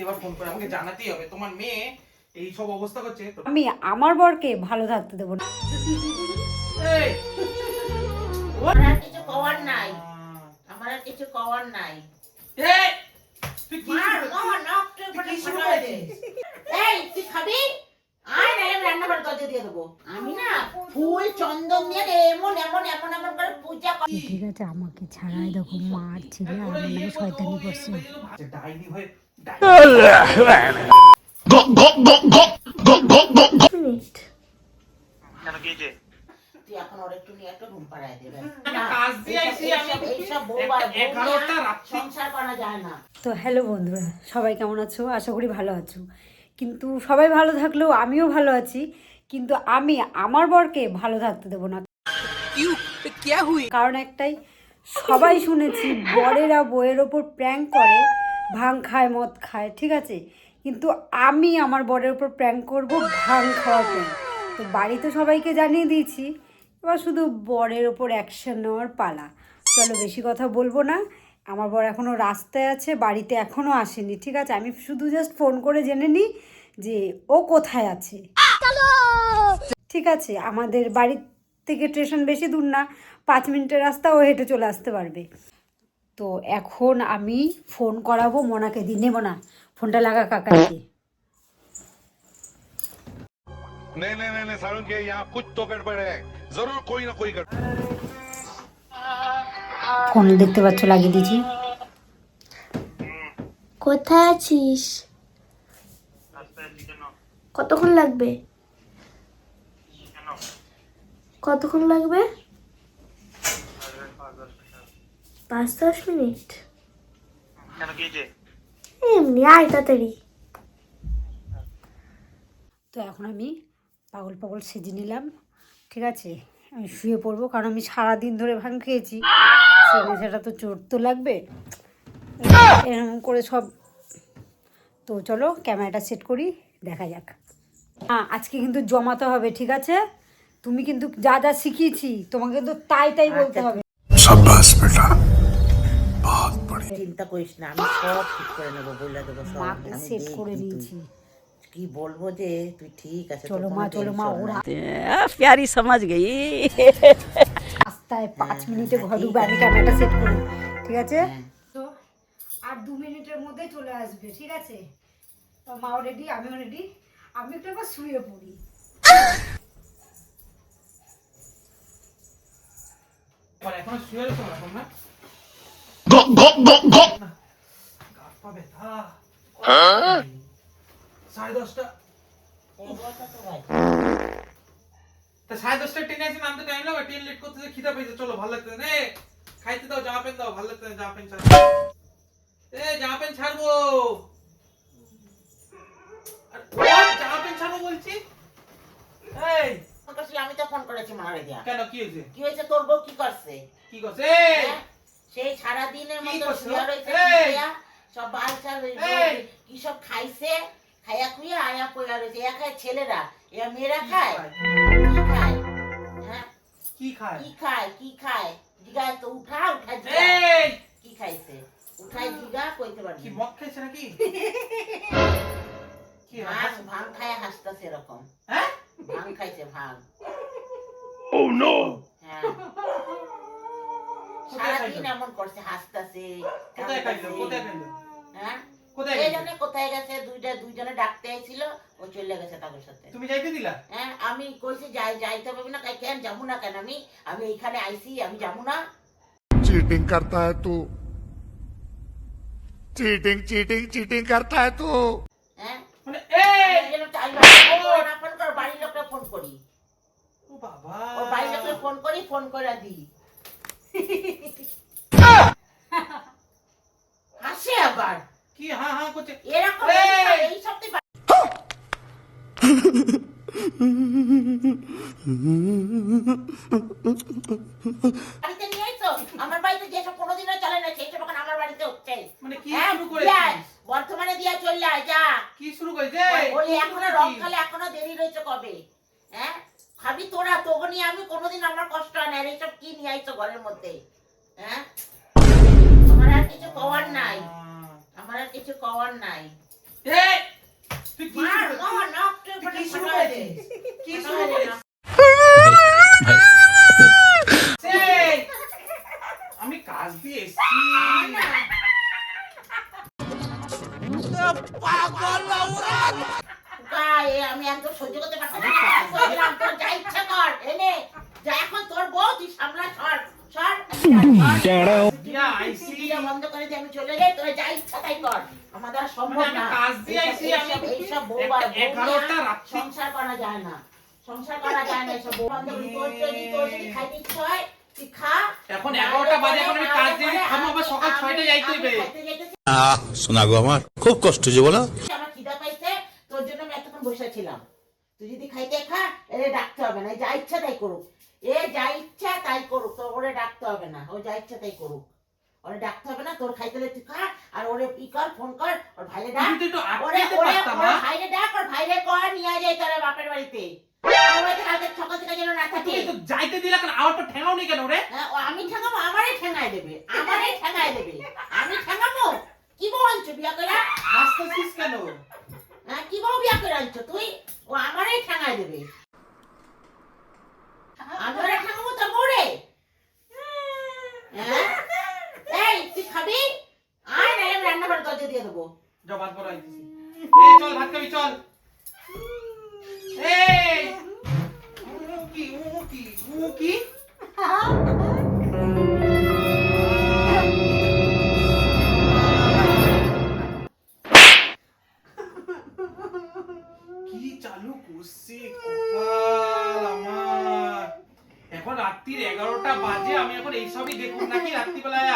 এবার ফোন করে আমাকে জানাতেই হবে তোমার মেয়ে এই সব অবস্থা করছে। আমি আমার বরকে ভালো থাকতে দেবো না। এই আমার আর কিছু কওয়ার নাই, আমার আর কিছু কওয়ার নাই। এই তুই কি শুরু করেছিস? এই তুই খাবি? আয় না, আমি রান্না করে তোকে দিয়ে দেবো। আমি না ফুল চন্দন দিয়ে এমন এমন এমন এমন করে পূজা করি। ঠিক আছে, আমাকে ছাড়াই দেখো মার ছেলে আর আমার নামে শয়তানি করছে। ডাইনি হয়ে কেন কি যে তুই এখন ওর একটু নিয়ে একটা ঘুম পাড়ায় দেবে। কাজ দিয়ে আইছি আমি, এইসব বউ আর বউ 11টা রাত্রি সংসার করা যায় না। তো হ্যালো বন্ধুরা, সবাই কেমন আছো? আশা করি ভালো আছো। কিন্তু সবাই ভালো থাকলেও আমিও ভালো আছি, কিন্তু আমি আমার বরকে ভালো থাকতে দেবো না। কারণ একটাই, সবাই শুনেছি বরেরা বউয়ের ওপর প্র্যাঙ্ক করে, ভাং খায় মদ খায়, ঠিক আছে, কিন্তু আমি আমার বরের ওপর প্র্যাঙ্ক করব ভাং খাওয়া প্র্যাঙ্ক। তো বাড়িতে সবাইকে জানিয়ে দিয়েছি, এবার শুধু বরের ওপর অ্যাকশন নেওয়ার পালা। চলো বেশি কথা বলবো না, আমার বর এখনও রাস্তায় আছে, বাড়িতে এখনও আসেনি, ঠিক আছে। আমি শুধু জাস্ট ফোন করে জেনে নিই যে ও কোথায় আছে, ঠিক আছে। আমাদের বাড়ি থেকে স্টেশন বেশি দূর না, 5 মিনিটের রাস্তা, ও হেঁটে চলে আসতে পারবে। তো এখন আমি ফোন করাবো মোনাকে দিয়ে, নেবো না ফোনটা, লাগা কাকাকে। नहीं नहीं नहीं सारुण के यहाँ कुछ तो गड़बड़ है, जरूर कोई ना कोई गड़बड़। ফোন দেখতে পাচ্ছ, লাগিয়ে দিয়েছি। কোথায় আছিস? কতক্ষণ লাগবে? কতক্ষণ লাগবে? 5-10 মিনিট। এমনি আয় তাড়াতাড়ি। তো এখন আমি পাগল পাগল সেজে নিলাম, ঠিক আছে। আমি শুয়ে পড়বো, কারণ আমি সারাদিন ধরে ভাং খেয়েছি, সেটা তো চোট তো লাগবে এরকম করে সব। তো চলো ক্যামেরাটা সেট করি, দেখা যাক। হ্যাঁ, আজকে কিন্তু জমাতে হবে, ঠিক আছে। তুমি কিন্তু যা যা শিখিয়েছি তোমাকে কিন্তু তাই তাই বলতে হবে। शाबाश बेटा, बहुत बढ़िया। চিন্তা করিস না, আমি সব ঠিক করে নেবো, বলে দেবো সব। মাকে আমি সেট দেখবি করে তুই। নিয়েছি। কি বলবো যে তুই ঠিক আছে, চলো মা, চলো মা, ওরা प्यारी समझ गई। রাস্তায় 5 মিনিটে ঘর ঢুকবে, আমি ক্যামেরাটা সেট করি, ঠিক আছে। তো আর 2 মিনিটের মধ্যে চলে আসবে, ঠিক আছে। তো মাও রেডি, আমিও রেডি, আমি একটু আবার শুয়ে পড়ি। আর এখনো শুয়ে রয়েছে না তোমরা? গাছ পা ব্যথা। 10:30টা। তা 10:30 ট্রেনে আছে, নামতে টাইম লাগবে, ট্রেন লেট করতেছে, খিদা পেয়েছে, চলো ভালো লাগতেছে না, খাইতে দাও, জামা প্যান্ট দাও, ভালো লাগতেছে না, জামা প্যান্ট ছাড়বো, জামা প্যান্ট ছাড়বো, আর জামা প্যান্ট ছাড়বো বলছি। এই আমি তো ফোন করেছি মারে দিয়া। কেন, কি হয়েছে? কি হয়েছে? তোর বউ কি করছে? কি করছে? সেই সারাদিনের কি মতো করছে? শুয়ে রয়েছে, এই! সব বাল চাল এই! কি সব খাইছে, খাইয়া খুইয়া আয়া পড়া রয়েছে। এ খায় ছেলেরা, এ মেয়েরা খায়, কি খায়? হ্যাঁ, কি খায়? কি খায়? কি খায়? জিগায় তো, উঠা জিগা। এই! কি খাইছে? উঠাই জিগা, কইতে পারবি কি মদ খাইছে নাকি? কি ভাং ভাং খায় হাসতেছে এরকম। হ্যাঁ? ভাং খাইছে, ভাং। Oh no! হ্যাঁ, সারাদিন এমন করছে, হাসতেছে। কোথায় খাইলো? কোথায় খাইলো? হ্যাঁ, কোথায় এই গেছে? জন্য কোথায় গেছে, দুইজনে ডাকতে আইছিল, ও চলে গেছে তাদের সাথে। তুমি যাইতে দিলা? হ্যাঁ, আমি কইছি যাইতে পারবি না, কেন যাবো না, কেন আমি এইখানে আইছি, আমি যাবো না। चीटिंग करता है तू, चीटिंग चीटिंग चीटिंग करता है तू। হ্যাঁ, মানে এই! ফোন কর, বাড়ির লোককে ফোন করি, ও বাবা! ও বাড়ির লোককে ফোন করি, ফোন করে দি। হাসে আবার কি হ্যাঁ হ্যাঁ করছে? এরকম, এই! এই সব তুই বাড়িতে নিয়ে আইছো? আমার বাড়িতে যেসব কোনোদিনও চলে না, সেই সব এখন আমার বাড়িতে হচ্ছে। মানে কি হ্যাঁ, শুরু করেছিস? বর্তমানে দিয়া চললে যা। কি শুরু করেছে? বলি এখনো রং খালে এখনো দেরি রয়েছে কবে? হ্যাঁ, খাবি তোরা, তোকে নিয়ে আমি কোনোদিন আমার কষ্ট হয় না। আর এইসব কি নিয়ে আইছো ঘরের মধ্যে? হ্যাঁ, আমার আর কিছু কওয়ার নাই, আমার আর কিছু কওয়ার নাই। এই তুই কি মার শুরু মার নকটে তুই কি ফটে শুরু ফাটাই দে। করেছিস? কি ফাটাই শুরু দে করেছিস? না। এই, আমি কাজ দিয়ে এসেছি। গায়ে আমি একদম সহ্য করতে পারছি না। বললাম, তোর যা ইচ্ছা কর, এনে যা, এখন তোর বউ, তুই সামলা, সর সর। দিয়া আইসি। টিভিটা বন্ধ করে দিয়ে আমি চলে যাই, তোর যা ইচ্ছা তাই কর। আমাদের আর সম্ভব মানে আমি না। কাজ দিয়ে আইসি, আমি এইসব বউ একটা আর বউ 11টা নিয়ে রাত্রি- সংসার করা যায় না। সংসার করা যায় না এসব বউ বন্ধ করে। তোর যদি খাইতে ইচ্ছা হয় তুই খা। এখন 11টা বাজে, এখন আমি কাজ দিয়ে খাবো, আবার সকাল 6টায় যাইতে হইবে। শোনা গো আমার খুব কষ্ট যে বলো আমার খিদা পাইছে, তোর জন্য আমি এতক্ষণ বসে ছিলাম। তুই যদি খাইতে খা, এরে ডাকতে হবে না। যা ইচ্ছা তাই করুক, এ যা ইচ্ছা তাই করুক, তোর ওরে ডাকতে হবে না। ও যা ইচ্ছা তাই করুক, ওরে ডাকতে হবে না। তোর খাইতে হলে তুই খা, আর ওরে ই কর, ফোন কর, ওর ভাইরে ডাক। তুমি তো একটু ওরে আটকাতে ওরে পারতাম ওর না। ভাইরে ডাক, ওর ভাইরে কর, নিয়ে যায় তোর বাপের বাড়িতে। আমার বাড়িতে কালকে সকাল থেকে যেন না থাকে। তুমি তো যাইতে দিলা কেন? আমার তো ঠেঙাও নি কেন রে? হ্যাঁ, ও আমি ঠেঙাবো, আমারই ঠেঙায় দেবে, আমারই ঠেঙায় দেবে। আমি ঠেঙাবো? কি বউ আনছো বিয়া করে? হাসতেছিস কেন? হ্যাঁ, কি বউ বিয়া করে আনছো তুই? ও আমারই ঠেঙায় দেবে। আমি ওরে ঠেঙাবো তোর বউরে? হ্যাঁ? এই, তুই খাবি? আয়, নাহলে আমি রান্না করে দরজা দিয়ে দেবো। যাও ভাত করো আইতেছি। এই চল ভাত খাবি চল। এই ও কি কি চালু করছে কপাল আমার। এখন রাত্রির 11টা বাজে, আমি এখন এইসবই দেখুন নাকি রাত্রিবেলায়?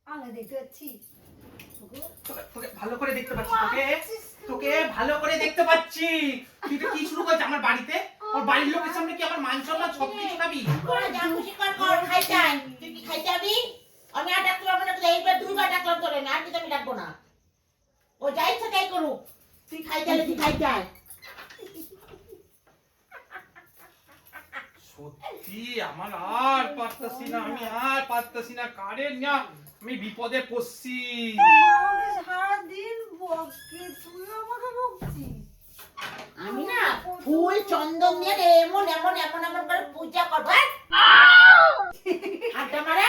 আমি দেখতে পাচ্ছি তোকে ভালো করে দেখতে পাচ্ছি, তোকে ভালো করে দেখতে পাচ্ছি। তুই তো কি শুরু করেছিস আমার বাড়িতে? ওর বাড়ির লোকের সামনে কি আমার মান সম্মান সবকিছু খাবি? করে যা খুশি কর, কর, খাইতে আয়। তুই কি খাইতে যাবি? আমি আর ডাকতে পারবো না তোকে। এইবার 2বার ডাকলাম তোরে, আর কিন্তু আমি ডাকবো না। ও যা ইচ্ছা তাই করুক। তুই খাইতে আলে তুই খাইতে আয়। সত্যি আমার আর পারতাছি না, আমি আর পারতাছি না। কারেন্ট না, আমি বিপদে পড়ছি। আমাকে সারাদিন বকে, তুই আমাকে বকছিস। আমি না ফুল চন্দন দিয়ে এমন এমন এমন এমন করে পূজা করবো। হাতটা মারে।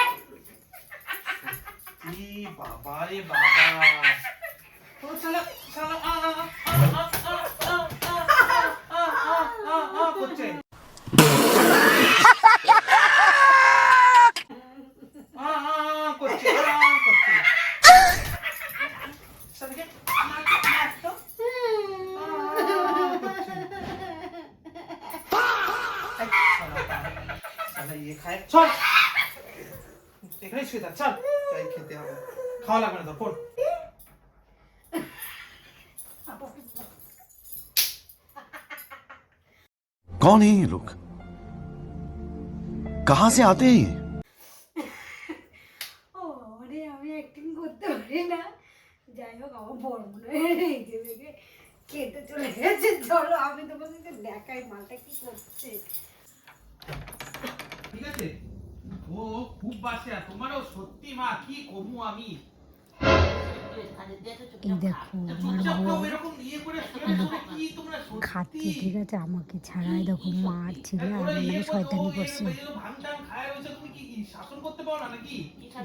কি বাবা রে বাবা। ও শালা শালা করছে। করছে করছে। শালাকে মার তো। শালা ইয়ে খায়। চল এখানে শুয়ে থাক, চল চাই খেতে হবে। খাওয়া লাগবে না তোর, ফোন। कौन है ये लोग कहां से आते हैं ये ও রে, আমি অ্যাক্টিং করতে পারি না। যাই হোক, আমার বড় মনে হয় রেগে রেগে খেতে চলে গেছে। চলো আমি তোমাদেরকে দেখাই মালটা কি করছে। ঠিক আছে? ও খুব বাসে, তোমারও সত্যি মা কি কমু আমি। এই দেখো চুপচাপ খাও, এরকম ইয়ে করে শুয়ে শুয়ে কি তোমরা সত্যি? খাচ্ছে, ঠিক আছে, আমাকে ছাড়াই দেখো মার ছেলে আর ওরা আমার ইয়ে নামে করতে, শয়তানি ও করছে। এরকম ভাঙটাং খায় রয়েছে, তুমি কি শাসন করতে পারো না নাকি?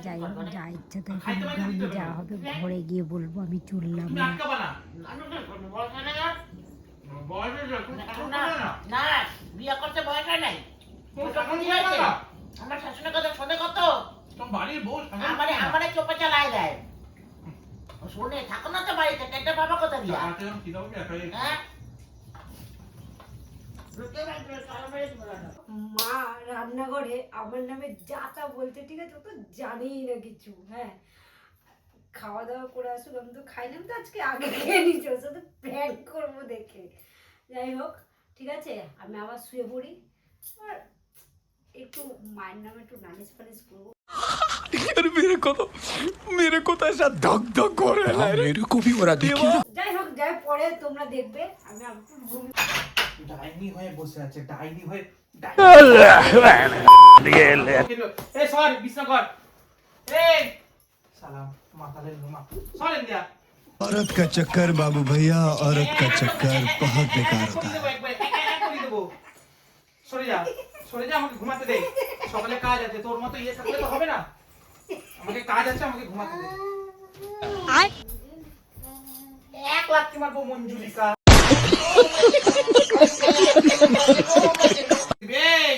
যাই হোক, যা ইচ্ছা তাই করবো, আমি যা হবে ঘরে গিয়ে বলবো আমি চললাম তুমি না। আটকাবা না। বয়স হয়েছে, তুমি শাসন করবে না। না, বিয়ে করতে বয়স হয় নাই। তুমি শাসন করবে না। আমার শাশুড়ির কথা শোনে কত? তোমার বাড়ির বউ শাসন আমারে করবে না। আমারে চোপে চালায় দেয়। ও শোনে, থাকো না তো বাড়িতে, কেটে বাবা কথা দিয়া। আজকে যখন খিদে পাবে, একাই হ্যাঁ? ঢুকে রাখবে, সারা বাড়ি ঘোরানো। মা রান্নাঘরে আমার নামে যা তা বলছে, ঠিক আছে, ও তো জানেই না কিছু। হ্যাঁ, খাওয়া দাওয়া করে আসুক, আমি তো খাইলাম তো আজকে, আগে খেয়ে নিচ্ছি, ওর সাথে প্র্যাঙ্ক করবো দেখে। যাই হোক, ঠিক আছে, আমি আবার শুয়ে পড়ি। আর একটু মায়ের নামে একটু নালিশ ফালিশ করবো। मेरे को तो ऐसा धक धक हो रहा है मेरे को भी हो रहा देखिए ना যাই হোক, যাই পরে তোমরা দেখবে। আমি একটু ঘুমিয়ে ডাইনি হয়ে বসে আছে, ডাইনি হয়ে এই সর বিছনা কর। এই সালাম মাতালের ঘুমা সরেন দিয়া औरत का चक्कर बाबू भैया औरत का चक्कर बहुत बेकार होता है সরে যা, সরে যা, আমাকে ঘুমাতে দে। সকালে কাজ আছে, তোর মতো ইয়ে থাকলে তো হবে না। আমাকে কাজ আছে, আমাকে ঘুমাতে দে। 1 লাথি মারবো মঞ্জুলিকা। এই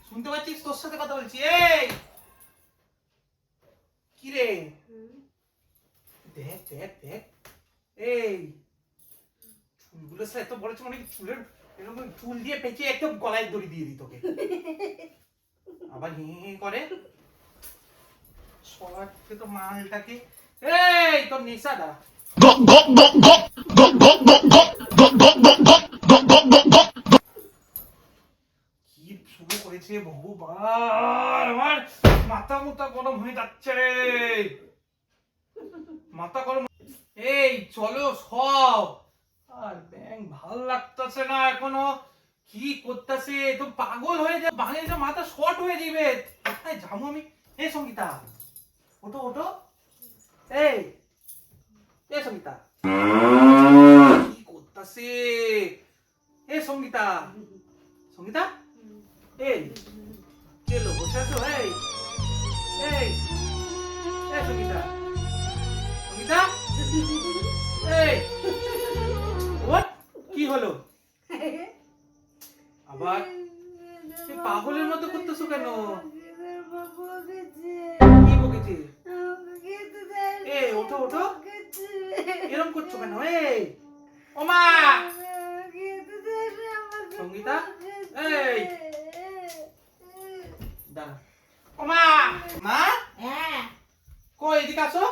শুনতে পাচ্ছিস? তোর সাথে কথা বলছি। এই কি রে? দেখ দেখ দেখ, এই চুলগুলো সে এত বড় ছিল, অনেক চুলের এরকম চুল দিয়ে পেঁচিয়ে একদম গলায় দড়ি দিয়ে দিত তোকে। আবার হি করে সবাইকে তো মালটাকে। এই তোর নেশা দা কি শুরু করেছে ভগবান, আমার মাথা মুথা গরম হয়ে যাচ্ছে রে, মাথা গরম। এই চলো সব, আর ব্যাং ভাল লাগতেছে না এখনো। কি করতেছে তো পাগল হয়ে যায়, বাঙালি মাথা শর্ট হয়ে যাবে। কোথায় যাবো আমি? এই সঙ্গীতা ওঠো ওঠো। এই এই সঙ্গীতা কি করতেছে? এই সঙ্গীতা, সঙ্গীতা এই কেলো বসে আছো? এই এই এই সঙ্গীতা, সঙ্গীতা এই what? কি হলো আবার? এই পাগলের মতো করতেছো কেন? কি বকেছে? এই ওঠো ওঠো, এরকম করছো কেন? এই ওমা সঙ্গীতা, এই দাঁড়া। ওমা মা, হ্যাঁ কই এদিকে আসো।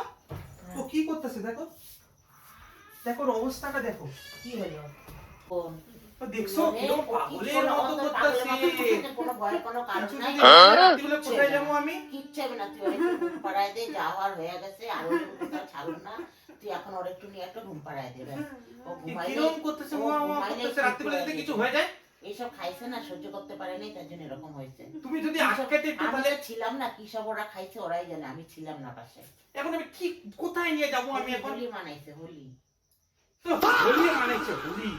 ও কি করতেছে দেখো, দেখো ওর অবস্থাটা দেখো। কি হলো? কোন ও দেখছো কিরকম পাগলের মতো করতেছে। কোনো ভয় কোনো কারণ নাই। রাত্রিবেলা কোথায় যাবো আমি? কিচ্ছু হবে না, তুই ওর একটু ঘুম পাড়ায় দে, যাওয়ার হয়ে গেছে আর ওর কোথাও ছাড়ুন না। তুই এখন ওর একটু নিয়ে একটা ঘুম পাড়ায় দেবে। ও ঘুমাইলে কিরকম করতেছে, করতেছে রাত্রিবেলা যদি কিছু হয়ে যায়। এইসব খাইছে না, সহ্য করতে পারেনি, তার জন্য এরকম হয়েছে। তুমি যদি আটকাতে একটু আমি তাহলে। তো ছিলাম না, কি সব ওরা খাইছে ওরাই জানে, আমি ছিলাম না পাশে। এখন আমি কি কোথায় নিয়ে যাবো আমি এখন? হোলি মানাইছে, হোলি। তো হোলি মানাইছে, হোলি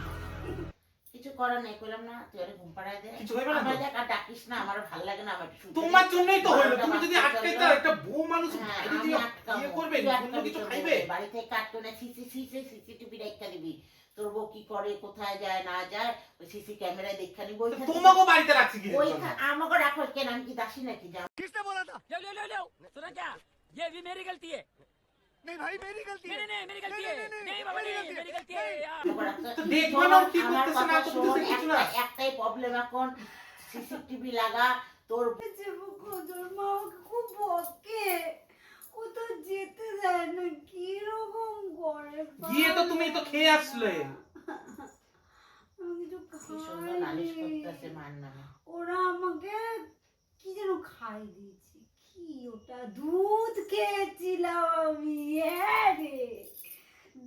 কিছু করার নেই, কইলাম না তুই ওরে ঘুম পাড়ায় দে। কিছু হইবে না তো? আমার দেখ আর ডাকিস না, আমার ভালো লাগে না, আমার একটু শুতে দে। তোমার জন্যই তো হলো। তুমি যদি 12টা আটকাইতে, বাজতে একটা বউ মানুষ হ্যাঁ, বাইরে আমি দিয়ে আটকাবো। ইয়ে করবে, তুই অন্য কিছু আটকাবি, খাইবে। বাড়ি থেকে কার্টুনে সিসিটিভি রেখা দিবি। তোর বউ কি করে, কোথায় যায় না যায়, ওই সিসি ক্যামেরায় দেখা নিবি। তো তোমাকেও বাড়িতে রাখছি কি? আমাকে রাখো কেন, আমি কি দাসী নাকি? যা किसने बोला था? ले सुना क्या? ये भी मेरी गलती है। नहीं भाई मेरी गलती है। नहीं मेरी गलती है। नहीं बाबा नहीं मेरी गलती है यार। তো দেখবো না কি আমার করতেছে না কথা শোন, করতেছে কিছু না। একটাই প্রবলেম এখন, সিসিটিভি লাগা। তোর তোর মা আমাকে খুব বকে, ও তো যেতে দেয় না, কিরকম করে। গিয়ে তো তুমি তো খেয়ে আসলে। আমি কিছু কি সুন্দর নালিশ করতেছে মার নামে। ওরা আমাকে কি যেন খাই দিয়েছে, কি ওটা দুধ খেয়েছিলাম আমি। হ্যাঁ রে,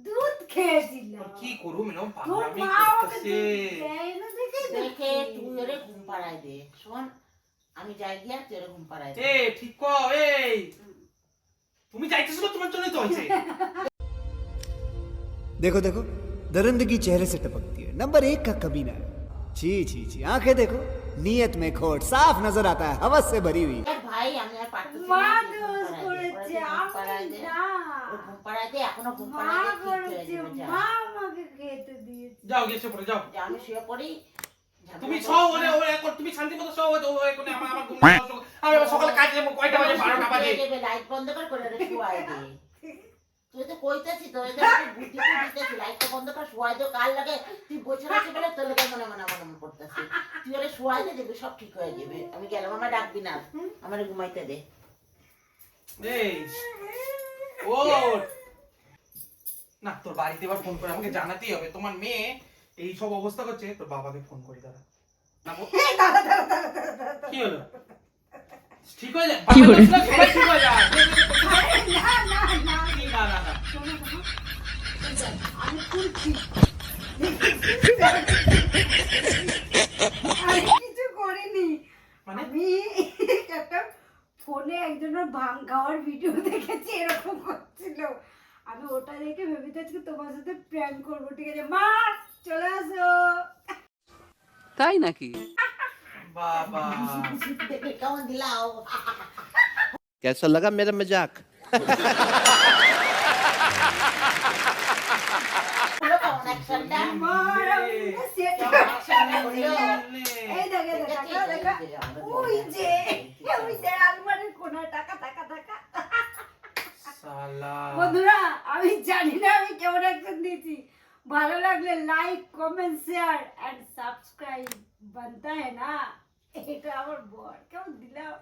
দুধ খেয়েছিলাম। আর কি করব ম্যাডাম, তোর পাগলামি মা আমাকে করতেছে। দুধ দেয় না দেখে দেখে তুই ওরে ঘুম পাড়ায় দে। শোন আমি যাই গিয়া তুই ওরে ঘুম পাড়ায় দে। এই ঠিক কর। এই তুমি যাইতেছো তোমার জন্যই তো হইছে। देखो देखो दरिंदगी चेहरे से टपकती है नंबर 1 का कमीना है छी छी छी आंखें देखो नीयत में खोट साफ नजर आता है हवस से भरी हुई দেখ ভাই আমি আর পারতেছি মা না, তুই দোষ ঘুম করেছে, পাড়ায় দে। আমি ওরে ঘুম না। পাড়ায় দে, এখনো ঘুম মা পাড়ায় দে, ঠিক হয়ে করেছে, যাবে, যা। মা আমাকে খেতে দিয়েছে। যাও গিয়ে শুয়ে পড়ে যাও। যা, আমি শুয়ে পড়ি। তুমি সব ওরে ওরে এখন তুমি শান্তি মতো সব ওরে কোনে আমার ঘুম নষ্ট কর। আমি আবার সকালে কাজে যাবো, কয়টা বাজে? 12টা বাজে। লাইট বন্ধ করে ওরে শুয়ায় দে। তুই তো কইতাছি তো এদের বুদ্ধি তো দিতেছি, লাইটটা বন্ধ করে শুয়াই দে। কাল লাগে তুই বসে আছিস বলে তোর লাগে মনে করতেছি। তুই ওরে শুয়াই দে, দেখবি সব ঠিক হয়ে যাবে। আমি গেলাম, আমার ডাকবি না, আমারে ঘুমাইতে দে। এই ও না, তোর বাড়িতে এবার ফোন করে আমাকে জানাতেই হবে। তোমার মেয়ে এই সব অবস্থা করছে, তোর বাবাকে ফোন করি দাঁড়া। কি হলো ঠিক হয়ে যায় কি হলো সবাই ঠিক হয়ে যায় না না না আমি খুলছি আমি কিছু করিনি মানে আমি একটা ফোনে একজনের ভাং খাওয়ার ভিডিও দেখেছি এরকম করছিল আমি ওটা দেখে ভেবেছি আজকে তোমার সাথে প্র্যাঙ্ক করবো ঠিক আছে মা চলে আসো তাই নাকি বাবা দেখে কেমন দিলাও कैसा लगा मेरा मजाक হলো কেমন অ্যাকশনটা আমার আমি সেট এই দেখে দেখা দেখা ওই যে আলমারির কোণায় টাকা টাকা টাকা শালা বন্ধুরা আমি জানি না আমি কেমন অ্যাকশন দিয়েছি ভালো লাগলে like comment share and subscribe বানতা है ना এটা আমার বর কেমন দিলাম